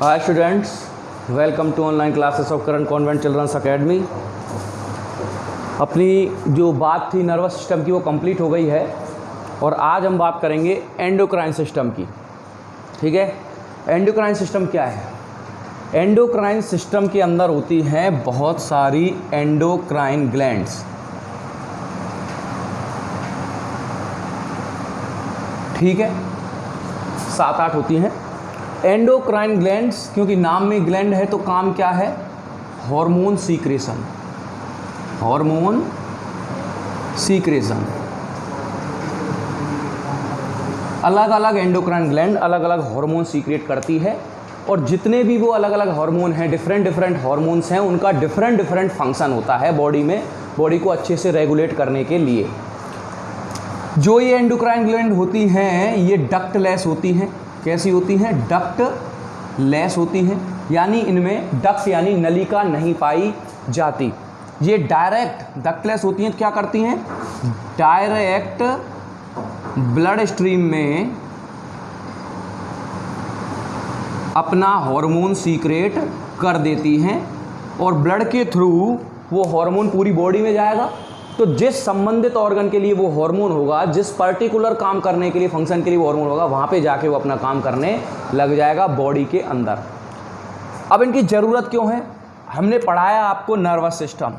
Hi students, welcome to online classes of Current Convent Children's Academy. अपनी जो बात थी नर्वस सिस्टम की वो कंप्लीट हो गई है और आज हम बात करेंगे एंडोक्राइन सिस्टम की। ठीक है, एंडोक्राइन सिस्टम क्या है? एंडोक्राइन सिस्टम के अंदर होती हैं बहुत सारी एंडोक्राइन ग्लैंड्स। ठीक है, 7-8 होती हैं एंडोक्राइन ग्लैंड्स। क्योंकि नाम में ग्लैंड है तो काम क्या है? Hormone secretion. Hormone secretion. अलग अलग एंडोक्राइन ग्लैंड अलग अलग हार्मोन सीक्रेट करती है और जितने भी वो अलग अलग हार्मोन हैं, डिफरेंट हार्मोन्स हैं, उनका डिफरेंट फंक्शन होता है बॉडी में, बॉडी को अच्छे से रेगुलेट करने के लिए। जो ये एंडोक्राइन ग्लैंड होती हैं ये डक्टलेस होती हैं। कैसी होती हैं? डक्टलेस होती हैं, यानी इनमें डक्ट यानी नलिका नहीं पाई जाती। ये डायरेक्ट डक्टलेस होती हैं, क्या करती हैं? डायरेक्ट ब्लड स्ट्रीम में अपना हार्मोन सीक्रेट कर देती हैं और ब्लड के थ्रू वो हार्मोन पूरी बॉडी में जाएगा। तो जिस संबंधित ऑर्गन के लिए वो हार्मोन होगा, जिस पर्टिकुलर काम करने के लिए, फंक्शन के लिए वो हार्मोन होगा, वहाँ पे जाके वो अपना काम करने लग जाएगा बॉडी के अंदर। अब इनकी ज़रूरत क्यों है? हमने पढ़ाया आपको नर्वस सिस्टम।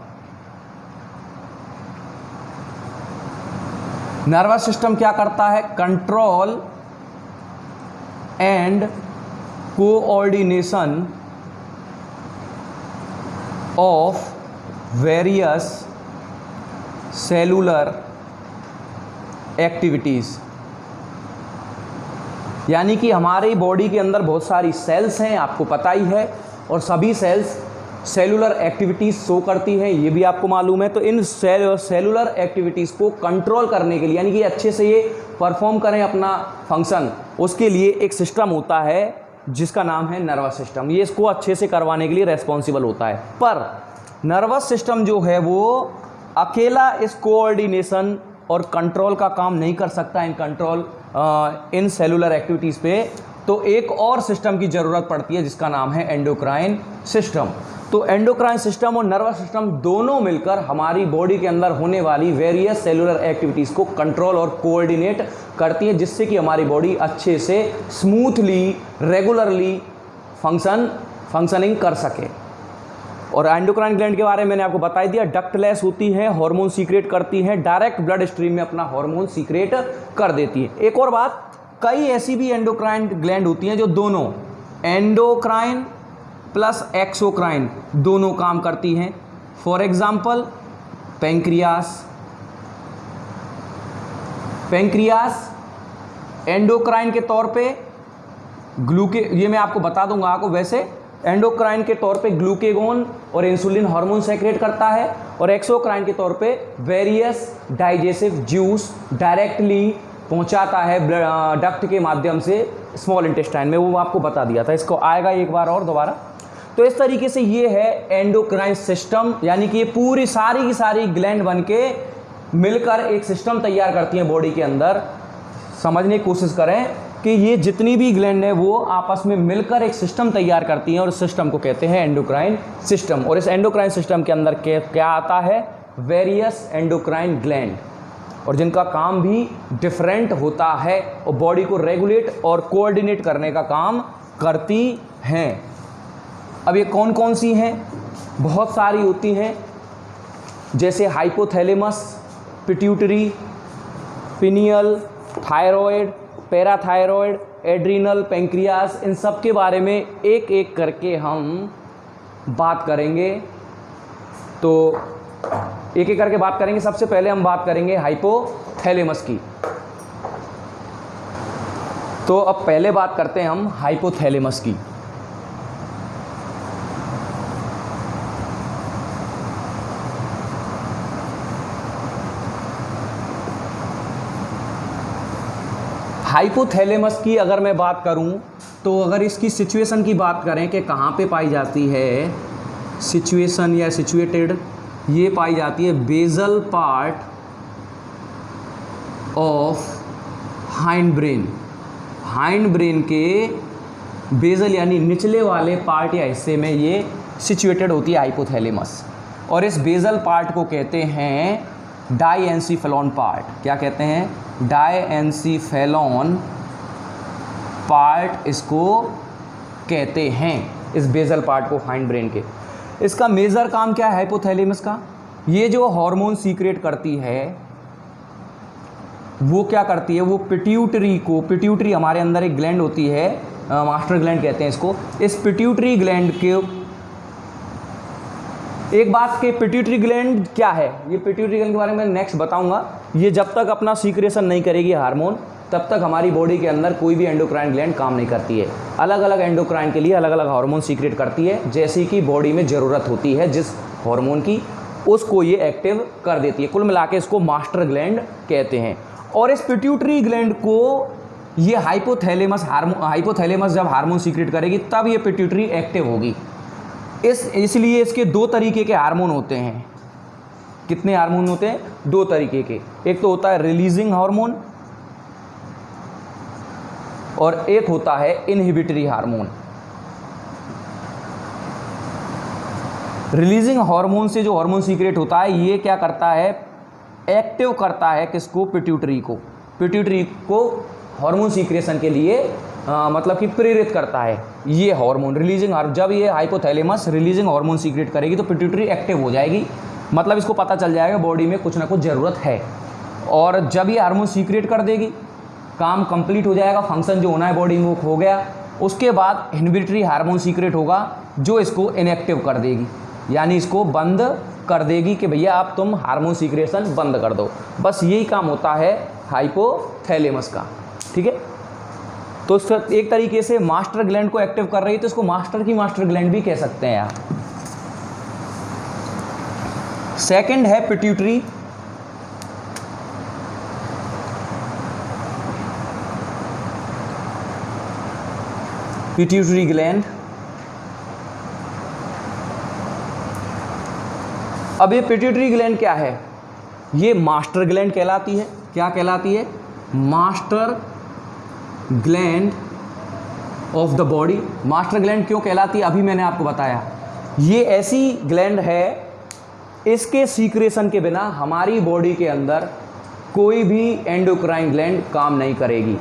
नर्वस सिस्टम क्या करता है? Control and coordination of various cellular activities. यानी कि हमारी बॉडी के अंदर बहुत सारी सेल्स हैं, आपको पता ही है, और सभी सेल्स सेलुलर एक्टिविटीज़ शो करती हैं, ये भी आपको मालूम है। तो इन सेलुलर एक्टिविटीज़ को कंट्रोल करने के लिए, यानी कि अच्छे से ये परफॉर्म करें अपना फंक्शन, उसके लिए एक सिस्टम होता है जिसका नाम है नर्वस सिस्टम। ये इसको अच्छे से करवाने के लिए रेस्पॉन्सिबल होता है। पर नर्वस सिस्टम जो है वो अकेला इस कोऑर्डिनेशन और कंट्रोल का काम नहीं कर सकता, इन सेलुलर एक्टिविटीज़ पे। तो एक और सिस्टम की ज़रूरत पड़ती है जिसका नाम है एंडोक्राइन सिस्टम। तो एंडोक्राइन सिस्टम और नर्वस सिस्टम दोनों मिलकर हमारी बॉडी के अंदर होने वाली वेरियस सेलुलर एक्टिविटीज़ को कंट्रोल और कोऑर्डिनेट करती है, जिससे कि हमारी बॉडी अच्छे से स्मूथली रेगुलरली फंक्शनिंग कर सके। और एंडोक्राइन ग्लैंड के बारे में मैंने आपको बता दिया, डक्टलेस होती है, हार्मोन सीक्रेट करती हैं, डायरेक्ट ब्लड स्ट्रीम में अपना हार्मोन सीक्रेट कर देती है। एक और बात, कई ऐसी भी एंडोक्राइन ग्लैंड होती हैं जो दोनों एंडोक्राइन प्लस एक्सोक्राइन दोनों काम करती हैं। For example pancreas. Pancreas endocrine के तौर पे ये मैं आपको बता दूंगा आपको। वैसे एंडोक्राइन के तौर पे ग्लूकेगोन और इंसुलिन हार्मोन सेक्रेट करता है, और एक्सोक्राइन के तौर पे वेरियस डाइजेस्टिव जूस डायरेक्टली पहुंचाता है डक्ट के माध्यम से स्मॉल इंटेस्टाइन में। वो आपको बता दिया था, इसको आएगा एक बार और दोबारा। तो इस तरीके से ये है एंडोक्राइन सिस्टम, यानी कि ये पूरी सारी की सारी ग्लैंड बन के मिलकर एक सिस्टम तैयार करती हैं बॉडी के अंदर। समझने की कोशिश करें कि ये जितनी भी ग्लैंड है वो आपस में मिलकर एक सिस्टम तैयार करती हैं और इस सिस्टम को कहते हैं एंडोक्राइन सिस्टम। और इस एंडोक्राइन सिस्टम के अंदर क्या आता है? वेरियस एंडोक्राइन ग्लैंड, और जिनका काम भी डिफरेंट होता है और बॉडी को रेगुलेट और कोऑर्डिनेट करने का काम करती हैं। अब ये कौन कौन सी हैं? बहुत सारी होती हैं, जैसे hypothalamus, pituitary, pineal, thyroid, parathyroid, adrenal, pancreas, इन सब के बारे में एक एक करके हम बात करेंगे। तो एक एक करके बात करेंगे। सबसे पहले हम बात करेंगे हाइपोथैलेमस की। तो अब पहले बात करते हैं हम हाइपोथैलेमस की। हाइपोथैलेमस की अगर मैं बात करूं, तो अगर इसकी सिचुएशन की बात करें कि कहाँ पे पाई जाती है, सिचुएशन या सिचुएटेड, ये पाई जाती है basal part of hind brain. Hind brain के बेजल यानी निचले वाले पार्ट या हिस्से में ये सिचुएटेड होती है हाइपोथैलेमस, और इस बेजल पार्ट को कहते हैं डाईएनसीफेलॉन पार्ट। क्या कहते हैं? डाईएनसीफेलॉन पार्ट इसको कहते हैं, इस बेजल पार्ट को हाइंड ब्रेन के। इसका मेजर काम क्या है हाइपोथैलेमस का? ये जो हार्मोन सीक्रेट करती है वो क्या करती है, वो पिट्यूटरी को, पिट्यूटरी हमारे अंदर एक ग्लैंड होती है, मास्टर ग्लैंड कहते हैं इसको, इस पिट्यूटरी ग्लैंड के, एक बात के पिट्यूटरी ग्लैंड क्या है, ये पिट्यूटरी ग्लैंड के बारे में नेक्स्ट बताऊंगा। ये जब तक अपना सीक्रेशन नहीं करेगी हार्मोन तब तक हमारी बॉडी के अंदर कोई भी एंडोक्राइन ग्लैंड काम नहीं करती है। अलग अलग एंडोक्राइन के लिए अलग अलग हार्मोन सीक्रेट करती है, जैसी कि बॉडी में ज़रूरत होती है जिस हार्मोन की, उसको ये एक्टिव कर देती है। कुल मिला के इसको मास्टर ग्लैंड कहते हैं। और इस पिट्यूटरी ग्लैंड को ये हाइपोथैलेमस जब हार्मोन सीक्रेट करेगी तब ये पिट्यूटरी एक्टिव होगी। इसलिए इसके दो तरीके के हार्मोन होते हैं। कितने हार्मोन होते हैं? दो तरीके के। एक तो होता है रिलीजिंग हार्मोन और एक होता है इनहिबिटरी हार्मोन। रिलीजिंग हार्मोन से जो हार्मोन सीक्रेट होता है ये क्या करता है, एक्टिव करता है किसको, पिट्यूटरी को। पिट्यूटरी को हार्मोन सीक्रेशन के लिए मतलब कि प्रेरित करता है ये हार्मोन रिलीजिंग। जब ये हाइपोथैलेमस रिलीजिंग हार्मोन सीक्रेट करेगी तो पिट्यूटरी एक्टिव हो जाएगी, मतलब इसको पता चल जाएगा बॉडी में कुछ ना कुछ ज़रूरत है। और जब ये हार्मोन सीक्रेट कर देगी, काम कंप्लीट हो जाएगा, फंक्शन जो होना है बॉडी में वो हो गया। उसके बाद इनहिबिटरी हार्मोन सीक्रेट होगा जो इसको इनएक्टिव कर देगी, यानी इसको बंद कर देगी कि भैया आप तुम हार्मोन सीक्रेशन बंद कर दो। बस यही काम होता है हाइपोथैलेमस का, ठीक है। तो एक तरीके से मास्टर ग्लैंड को एक्टिव कर रही है तो इसको मास्टर की मास्टर ग्लैंड भी कह सकते हैं आप। सेकंड है पिट्यूटरी। पिट्यूटरी ग्लैंड, अब ये पिट्यूटरी ग्लैंड क्या है, ये मास्टर ग्लैंड कहलाती है। क्या कहलाती है? Master gland of the body. Master gland क्यों कहलाती है अभी मैंने आपको बताया। ये ऐसी ग्लैंड है, इसके सीक्रेशन के बिना हमारी बॉडी के अंदर कोई भी एंडोक्राइन ग्लैंड काम नहीं करेगी।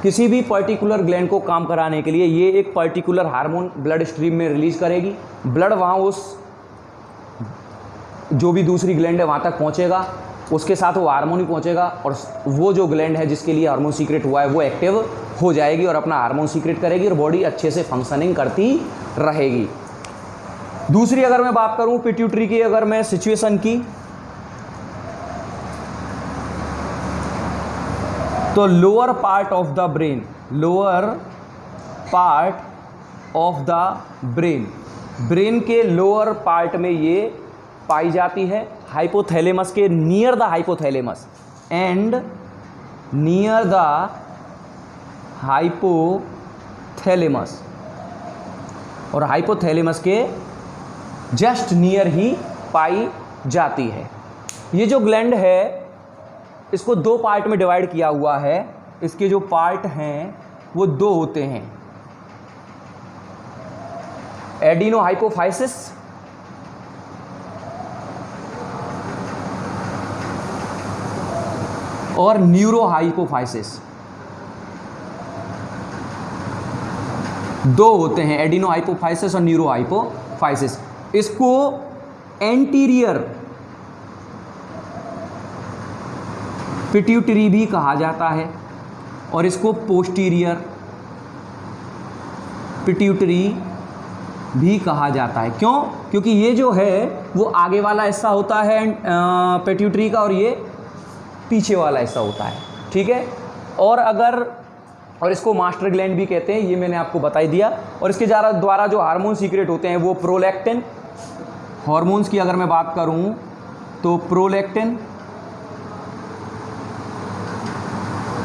किसी भी पर्टिकुलर ग्लैंड को काम कराने के लिए ये एक पर्टिकुलर हार्मोन ब्लड स्ट्रीम में रिलीज करेगी, ब्लड वहाँ उस जो भी दूसरी ग्लैंड है वहाँ तक पहुँचेगा, उसके साथ वो हार्मोन ही पहुँचेगा और वो जो ग्लैंड है जिसके लिए हार्मोन सीक्रेट हुआ है वो एक्टिव हो जाएगी और अपना हार्मोन सीक्रेट करेगी और बॉडी अच्छे से फंक्शनिंग करती रहेगी। दूसरी अगर मैं बात करूँ पिट्यूटरी की, अगर मैं सिचुएशन की, तो lower part of the brain, lower part of the brain, brain के लोअर पार्ट में ये पाई जाती है, हाइपोथैलेमस के near the hypothalamus and near the hypothalamus, और हाइपोथैलेमस के जस्ट नियर ही पाई जाती है। ये जो ग्लैंड है इसको दो पार्ट में डिवाइड किया हुआ है। इसके जो पार्ट हैं वो दो होते हैं, एडिनो हाइपोफाइसिस और न्यूरो हाइपोफाइसिस, दो होते हैं, एडिनो हाइपोफाइसिस और न्यूरो हाइपोफाइसिस। इसको एंटीरियर पिट्यूटरी भी कहा जाता है और इसको पोस्टीरियर पिट्यूटरी भी कहा जाता है। क्यों? क्योंकि ये जो है वो आगे वाला हिस्सा होता है पिट्यूटरी का और ये पीछे वाला हिस्सा होता है, ठीक है। और इसको मास्टर ग्लैंड भी कहते हैं, ये मैंने आपको बता ही दिया। और इसके द्वारा जो हार्मोन सीक्रेट होते हैं वो प्रोलैक्टिन, हार्मोन्स की अगर मैं बात करूं तो प्रोलैक्टिन,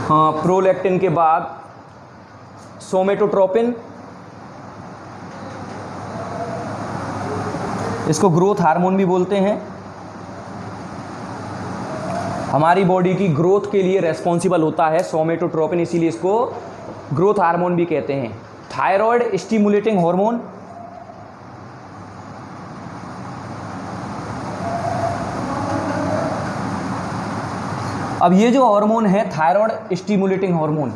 हाँ, प्रोलैक्टिन के बाद सोमेटोट्रोपिन, इसको ग्रोथ हार्मोन भी बोलते हैं, हमारी बॉडी की ग्रोथ के लिए रेस्पॉन्सिबल होता है सोमेटोट्रोपिन, इसीलिए इसको ग्रोथ हार्मोन भी कहते हैं। थायराइड स्टिमुलेटिंग हार्मोन, अब ये जो हार्मोन है थायराइड स्टिमुलेटिंग हार्मोन,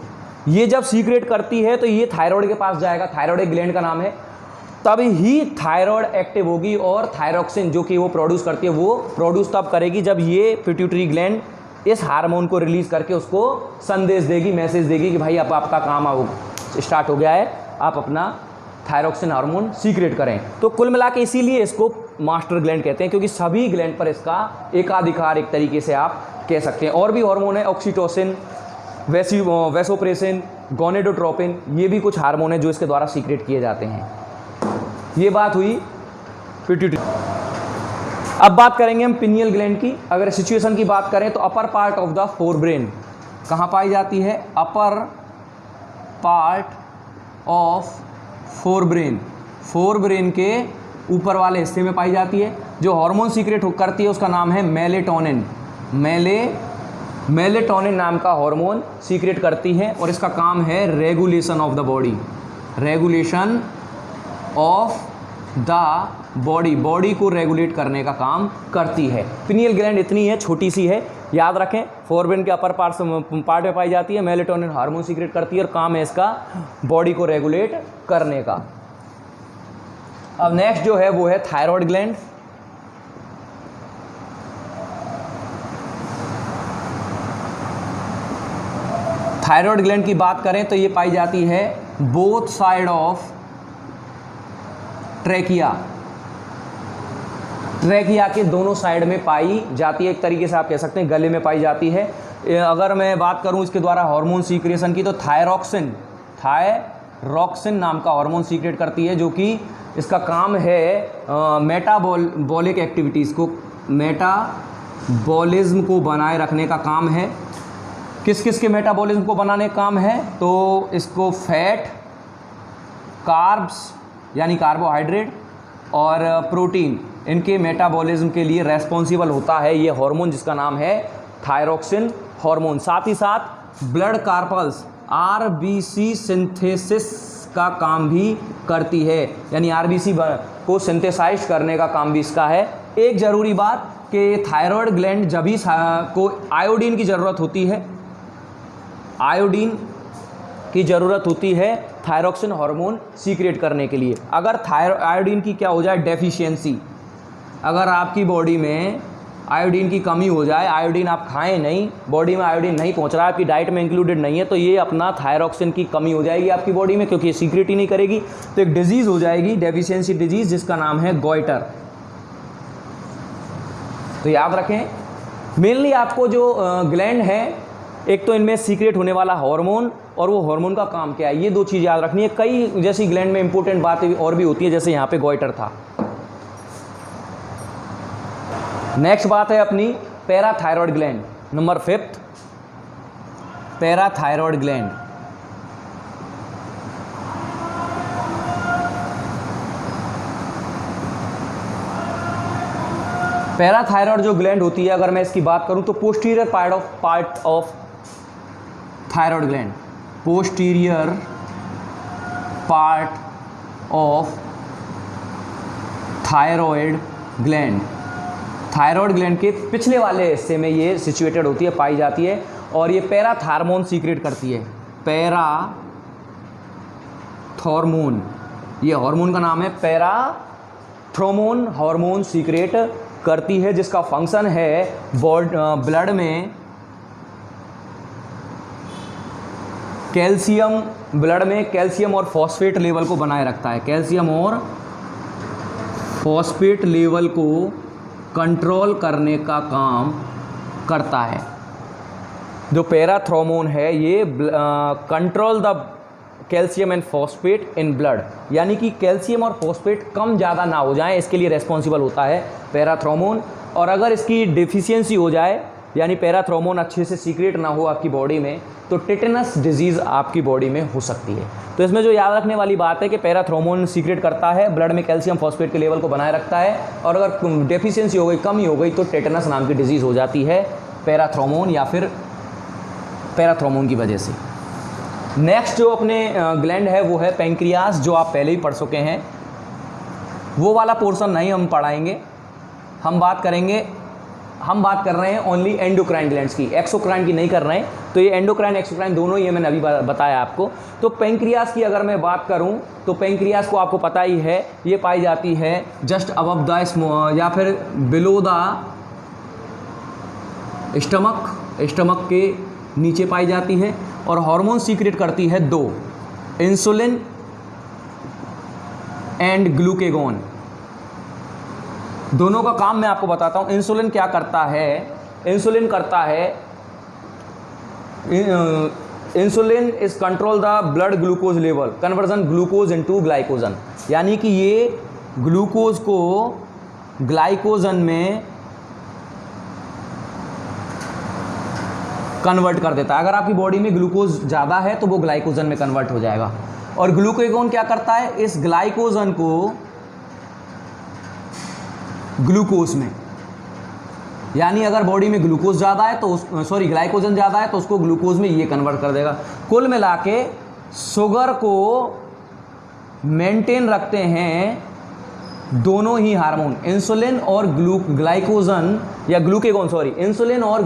ये जब सीक्रेट करती है तो ये थायराइड के पास जाएगा, थायराइड एक ग्लैंड का नाम है, तब ही थायराइड एक्टिव होगी और थायरोक्सिन जो कि वो प्रोड्यूस करती है वो प्रोड्यूस तब करेगी जब ये पिट्यूटरी ग्लैंड इस हार्मोन को रिलीज करके उसको संदेश देगी, मैसेज देगी कि भाई अब आपका काम स्टार्ट हो गया है, आप अपना थायरोक्सिन हार्मोन सीक्रेट करें। तो कुल मिला के इसीलिए इसको मास्टर ग्लैंड कहते हैं, क्योंकि सभी ग्लैंड पर इसका एकाधिकार एक तरीके से आप कह सकते हैं। और भी हार्मोन है, ऑक्सीटोसिन, वैसोप्रेसिन, गोनेडोट्रोपिन, ये भी कुछ हार्मोन है जो इसके द्वारा सीक्रेट किए जाते हैं। ये बात हुई पिट्यूटरी। अब बात करेंगे हम पिनियल ग्लैंड की। अगर सिचुएशन की बात करें तो upper part of the fore brain कहाँ पाई जाती है? Upper part of fore brain के ऊपर वाले हिस्से में पाई जाती है। जो हार्मोन सीक्रेट करती है उसका नाम है मेलेटोनिन। मेलेटोनिन नाम का हार्मोन सीक्रेट करती है और इसका काम है regulation of the body, regulation of the body को रेगुलेट करने का काम करती है। पिनियल ग्लैंड इतनी है, छोटी सी है, याद रखें। फोरब्रेन के अपर पार्ट में पाई जाती है, मेलेटोनिन हार्मोन सीक्रेट करती है और काम है इसका बॉडी को रेगुलेट करने का। अब नेक्स्ट जो है वो है थायराइड ग्लैंड। थायराइड ग्लैंड की बात करें तो ये पाई जाती है बोथ साइड ऑफ ट्रैकिया के दोनों साइड में पाई जाती है। एक तरीके से आप कह सकते हैं गले में पाई जाती है। अगर मैं बात करूं इसके द्वारा हार्मोन सीक्रेशन की तो थायरोक्सिन नाम का हार्मोन सीक्रेट करती है, जो कि इसका काम है मेटाबॉलिक एक्टिविटीज़ को, मेटाबॉलिज्म को बनाए रखने का काम है। किस किस के मेटाबॉलिज्म को बनाने का काम है? तो इसको फैट, कार्ब्स यानी कार्बोहाइड्रेट और प्रोटीन, इनके मेटाबॉलिज्म के लिए रेस्पॉन्सिबल होता है ये हार्मोन जिसका नाम है थायरोक्सिन हार्मोन। साथ ही साथ ब्लड कार्पल्स आरबीसी सिंथेसिस का काम भी करती है, यानी आरबीसी को सिंथेसाइज करने का काम भी इसका है। एक ज़रूरी बात कि थायराइड ग्लैंड जब भी को आयोडीन की ज़रूरत होती है, आयोडीन की ज़रूरत होती है थायरोक्सिन हार्मोन सीक्रेट करने के लिए। अगर आयोडीन की क्या हो जाए डेफिशिएंसी, अगर आपकी बॉडी में आयोडीन की कमी हो जाए, आयोडीन आप खाएं नहीं, बॉडी में आयोडीन नहीं पहुंच रहा है, आपकी डाइट में इंक्लूडेड नहीं है, तो ये अपना थायरोक्सिन की कमी हो जाएगी आपकी बॉडी में, क्योंकि ये सीक्रेट ही नहीं करेगी, तो एक डिजीज़ हो जाएगी, डेफिशिएंसी डिजीज़, जिसका नाम है गॉइटर। तो याद रखें, मेनली आपको जो ग्लैंड है, एक तो इनमें सीक्रेट होने वाला हार्मोन और वो हार्मोन का काम क्या है, ये दो चीज़ याद रखनी है। कई जैसी ग्लैंड में इंपॉर्टेंट बातें और भी होती है, जैसे यहाँ पे गॉइटर था। नेक्स्ट बात है अपनी parathyroid gland, number 5, parathyroid gland. Parathyroid जो ग्लैंड होती है, अगर मैं इसकी बात करूं तो posterior part of thyroid gland, posterior part of thyroid gland, thyroid gland के पिछले वाले हिस्से में ये सिचुएटेड होती है, पाई जाती है, और ये पैराथार्मोन सीक्रेट करती है। पैराथॉर्मोन, ये हार्मोन का नाम है पैराथ्रोमोन हार्मोन सीक्रेट करती है, जिसका फंक्शन है ब्लड में कैल्शियम और फॉस्फेट लेवल को बनाए रखता है, कैल्शियम और फॉस्फेट लेवल को कंट्रोल करने का काम करता है। जो पैराथ्रोमोन है ये control the calcium and phosphate in blood, यानी कि कैल्शियम और फॉस्फेट कम ज़्यादा ना हो जाएं, इसके लिए रेस्पॉन्सिबल होता है पैराथ्रोमोन। और अगर इसकी डेफिशिएंसी हो जाए, यानी पैराथ्रोमोन अच्छे से सीक्रेट ना हो आपकी बॉडी में, तो टिटेनस डिजीज़ आपकी बॉडी में हो सकती है। तो इसमें जो याद रखने वाली बात है कि पैराथ्रोमोन सीक्रेट करता है, ब्लड में कैल्शियम फॉस्फेट के लेवल को बनाए रखता है, और अगर डेफिशिएंसी हो गई, कमी हो गई, तो टिटेनस नाम की डिजीज़ हो जाती है पैराथ्रोमोन या फिर पैराथ्रोमोन की वजह से। नेक्स्ट जो अपने ग्लैंड है वो है पेंक्रियास, जो आप पहले ही पढ़ चुके हैं। वो वाला पोर्शन नहीं हम पढ़ाएंगे, हम बात कर रहे हैं ओनली एंडोक्राइन ग्लैंड्स की, एक्सोक्राइन की नहीं कर रहे हैं। तो ये एंडोक्राइन एक्सोक्राइन दोनों ही मैंने अभी बताया आपको। तो पेंक्रियास की अगर मैं बात करूं तो पेंक्रियास को आपको पता ही है, ये पाई जाती है जस्ट अबव द या फिर बिलो द स्टमक के नीचे पाई जाती है, और हार्मोन सीक्रेट करती है दो, इंसुलिन एंड ग्लूकेगॉन। दोनों का काम मैं आपको बताता हूं। इंसुलिन क्या करता है? Insulin is control the blood glucose level, conversion glucose into glycogen, यानी कि ये ग्लूकोज को ग्लाइकोजन में कन्वर्ट कर देता है। अगर आपकी बॉडी में ग्लूकोज ज़्यादा है तो वो ग्लाइकोजन में कन्वर्ट हो जाएगा। और ग्लूकेगॉन क्या करता है? इस ग्लाइकोजन को ग्लूकोज में, यानी अगर बॉडी में ग्लूकोज ज़्यादा है तो ग्लाइकोजन ज़्यादा है तो उसको ग्लूकोज में ये कन्वर्ट कर देगा। कुल मिला के शुगर को मेंटेन रखते हैं दोनों ही हार्मोन, इंसुलिन और इंसुलिन और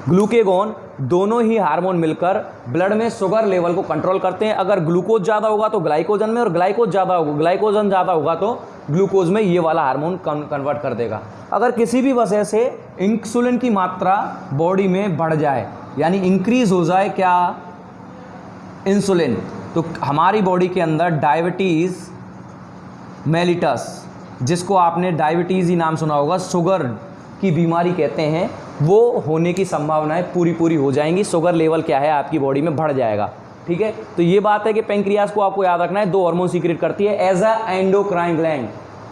ग्लूकेगॉन दोनों ही हार्मोन मिलकर ब्लड में शुगर लेवल को कंट्रोल करते हैं। अगर ग्लूकोज ज़्यादा होगा तो ग्लाइकोजन में, और ग्लाइकोजन ज़्यादा होगा तो ग्लूकोज में ये वाला हार्मोन कन्वर्ट कर देगा। अगर किसी भी वजह से इंसुलिन की मात्रा बॉडी में बढ़ जाए, यानी इंक्रीज हो जाए क्या इंसुलिन, तो हमारी बॉडी के अंदर डायबिटीज़ मेलिटस, जिसको आपने डायबिटीज़ ही नाम सुना होगा, शुगर की बीमारी कहते हैं, वो होने की संभावनाएं पूरी हो जाएंगी। शुगर लेवल क्या है आपकी बॉडी में बढ़ जाएगा। ठीक है, तो ये बात है कि पेंक्रियास को आपको याद रखना है, दो हार्मोन सीक्रेट करती है as a endocrine gland.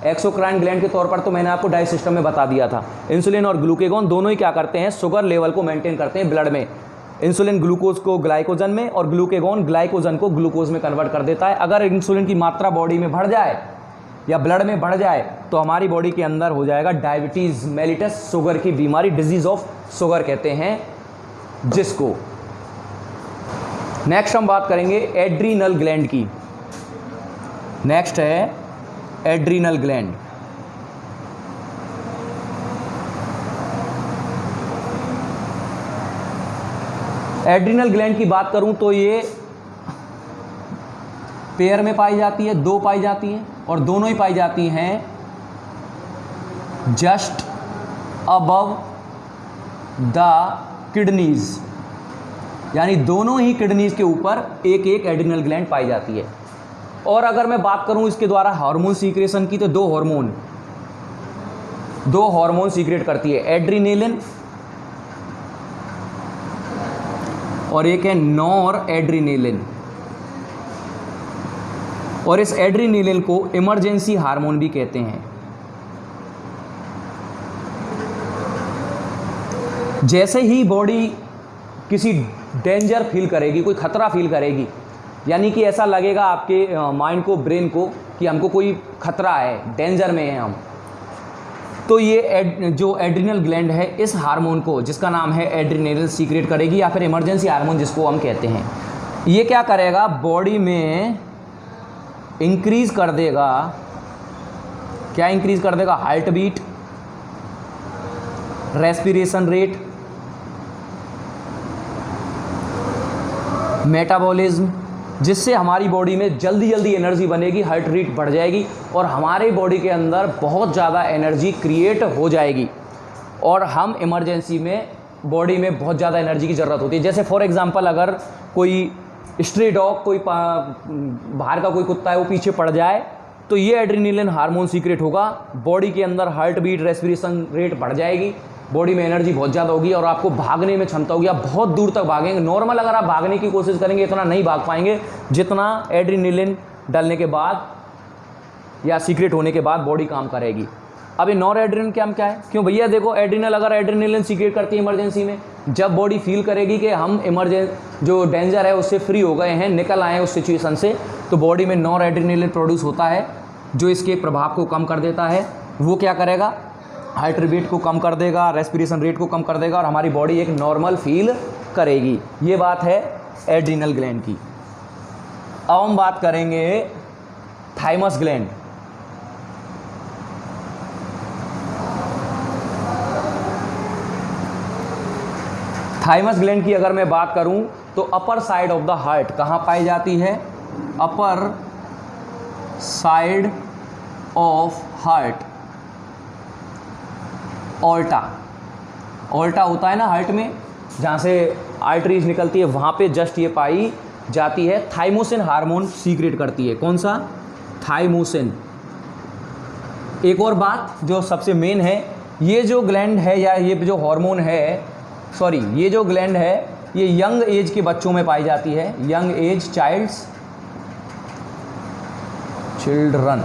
Exocrine gland के तौर पर तो मैंने आपको डाइजेस्ट सिस्टम में बता दिया था। इंसुलिन और ग्लूकेगॉन दोनों ही क्या करते हैं? शुगर लेवल को मेंटेन करते हैं ब्लड में। इंसुलिन ग्लूकोज को ग्लाइकोजन में और ग्लूकेगॉन ग्लाइकोजन को ग्लूकोज में कन्वर्ट कर देता है। अगर इंसुलिन की मात्रा बॉडी में बढ़ जाए या ब्लड में बढ़ जाए तो हमारी बॉडी के अंदर हो जाएगा डायबिटीज़ मेलिटस, शुगर की बीमारी, डिजीज ऑफ शुगर कहते हैं जिसको। नेक्स्ट हम बात करेंगे एड्रीनल ग्लैंड की। नेक्स्ट है एड्रीनल ग्लैंड। एड्रीनल ग्लैंड की बात करूं तो ये पेयर में पाई जाती है, दो पाई जाती हैं, और दोनों ही पाई जाती हैं जस्ट अबव द किडनीज, यानी दोनों ही किडनीज के ऊपर एक एक एड्रीनल ग्लैंड पाई जाती है। और अगर मैं बात करूं इसके द्वारा हार्मोन सीक्रेशन की, तो दो हार्मोन सीक्रेट करती है, एड्रीनेलिन और एक है नॉर एड्रीनेलिन। और इस एड्रीनेलिन को इमरजेंसी हार्मोन भी कहते हैं। जैसे ही बॉडी किसी डेंजर फील करेगी, कोई खतरा फील करेगी, यानी कि ऐसा लगेगा आपके माइंड को, ब्रेन को कि हमको कोई खतरा है, डेंजर में हैं हम, तो ये जो एड्रीनल ग्लैंड है इस हार्मोन को, जिसका नाम है एड्रीनेलिन, सीक्रेट करेगी, या फिर इमरजेंसी हार्मोन जिसको हम कहते हैं। ये क्या करेगा? बॉडी में इंक्रीज कर देगा, क्या इंक्रीज कर देगा? Heart beat, respiration rate, metabolism, जिससे हमारी बॉडी में जल्दी एनर्जी बनेगी, हार्ट रेट बढ़ जाएगी और हमारे बॉडी के अंदर बहुत ज़्यादा एनर्जी क्रिएट हो जाएगी। और हम इमरजेंसी में बॉडी में बहुत ज़्यादा एनर्जी की ज़रूरत होती है। जैसे फॉर एग्जांपल अगर कोई स्ट्रे डॉग, कोई बाहर का कोई कुत्ता है, वो पीछे पड़ जाए तो ये एड्रीनेलिन हार्मोन सीक्रेट होगा, बॉडी के अंदर हार्ट बीट, रेस्पिरेशन रेट बढ़ जाएगी, बॉडी में एनर्जी बहुत ज़्यादा होगी और आपको भागने में क्षमता होगी, आप बहुत दूर तक भागेंगे। नॉर्मल अगर आप भागने की कोशिश करेंगे इतना नहीं भाग पाएंगे जितना एड्रीनेलिन डालने के बाद या सीक्रेट होने के बाद बॉडी काम करेगी। अब ये नॉर एड्रीनल क्या है? क्यों भैया? देखो, अगर एड्रीनेलिन सीक्रेट करती है इमरजेंसी में, जब बॉडी फील करेगी कि हम जो डेंजर है उससे फ्री हो गए हैं, निकल आए उस सिचुएशन से, तो बॉडी में नॉर एड्रीनेलिन प्रोड्यूस होता है जो इसके प्रभाव को कम कर देता है। वो क्या करेगा? हार्ट बीट को कम कर देगा, रेस्पिरेशन रेट को कम कर देगा और हमारी बॉडी एक नॉर्मल फील करेगी। ये बात है एड्रिनल ग्लैंड की। अब हम बात करेंगे थाइमस ग्लैंड। थाइमस ग्लैंड की अगर मैं बात करूं तो upper side of the heart कहाँ पाई जाती है? Upper side of heart, ऑल्टा। ऑल्टा होता है ना हार्ट में, जहाँ से आर्टरीज निकलती है, वहाँ पे जस्ट ये पाई जाती है। थाइमोसिन हार्मोन सीक्रेट करती है। कौन सा? थाइमोसिन। एक और बात जो सबसे मेन है, ये जो ग्लैंड है या ये जो हार्मोन है, सॉरी, ये जो ग्लैंड है ये यंग एज के बच्चों में पाई जाती है। Young age children,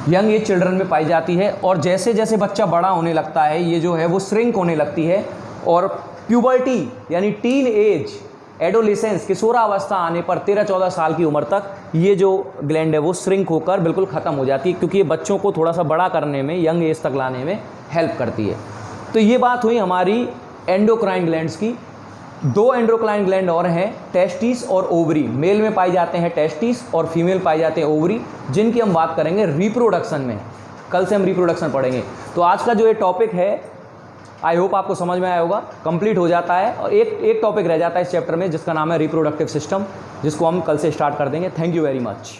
young age children में पाई जाती है। और जैसे जैसे बच्चा बड़ा होने लगता है ये जो है वो श्रिंक होने लगती है, और प्यूबर्टी यानी टीन एज, एडोलेसेंस, किशोरावस्था आने पर 13-14 साल की उम्र तक ये जो ग्लैंड है वो श्रिंक होकर बिल्कुल ख़त्म हो जाती है, क्योंकि ये बच्चों को थोड़ा सा बड़ा करने में, यंग एज तक लाने में हेल्प करती है। तो ये बात हुई हमारी एंडोक्राइन ग्लैंड्स की। 2 एंडोक्राइन ग्लैंड और हैं, टेस्टिस और ओवरी। मेल में पाई जाते हैं टेस्टिस और फीमेल पाई जाते हैं ओवरी, जिनकी हम बात करेंगे रिप्रोडक्शन में। कल से हम रिप्रोडक्शन पढ़ेंगे। तो आज का जो ये टॉपिक है, आई होप आपको समझ में आया होगा, कंप्लीट हो जाता है। और एक टॉपिक रह जाता है इस चैप्टर में जिसका नाम है रिप्रोडक्टिव सिस्टम, जिसको हम कल से स्टार्ट कर देंगे। Thank you very much.